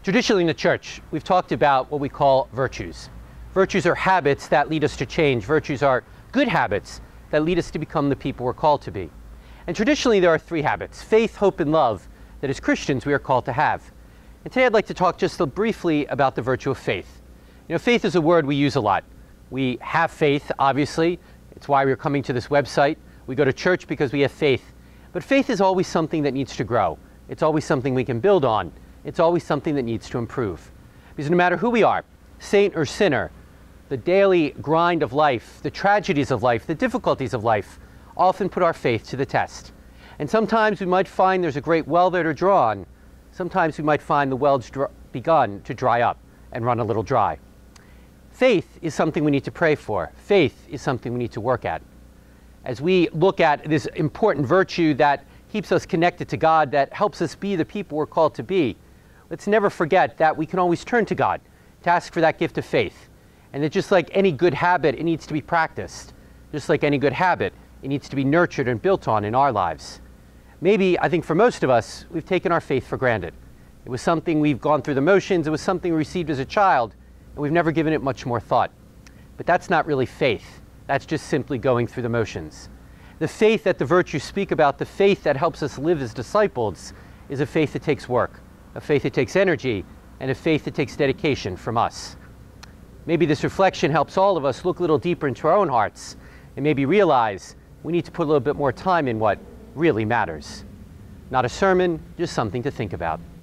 Traditionally in the church, we've talked about what we call virtues. Virtues are habits that lead us to change. Virtues are good habits that lead us to become the people we're called to be. And traditionally there are three habits: faith, hope, and love, that as Christians we are called to have. And today I'd like to talk just briefly about the virtue of faith. You know, faith is a word we use a lot. We have faith, obviously. It's why we're coming to this website. We go to church because we have faith. But faith is always something that needs to grow. It's always something we can build on. It's always something that needs to improve. Because no matter who we are, saint or sinner, the daily grind of life, the tragedies of life, the difficulties of life often put our faith to the test. And sometimes we might find there's a great well there to draw on. Sometimes we might find the well's begun to dry up and run a little dry. Faith is something we need to pray for. Faith is something we need to work at. As we look at this important virtue that keeps us connected to God, that helps us be the people we're called to be, let's never forget that we can always turn to God to ask for that gift of faith. And that just like any good habit, it needs to be practiced. Just like any good habit, it needs to be nurtured and built on in our lives. Maybe, I think for most of us, we've taken our faith for granted. It was something we've gone through the motions, it was something we received as a child, and we've never given it much more thought. But that's not really faith. That's just simply going through the motions. The faith that the virtues speak about, the faith that helps us live as disciples, is a faith that takes work, a faith that takes energy, and a faith that takes dedication from us. Maybe this reflection helps all of us look a little deeper into our own hearts and maybe realize we need to put a little bit more time in what really matters. Not a sermon, just something to think about.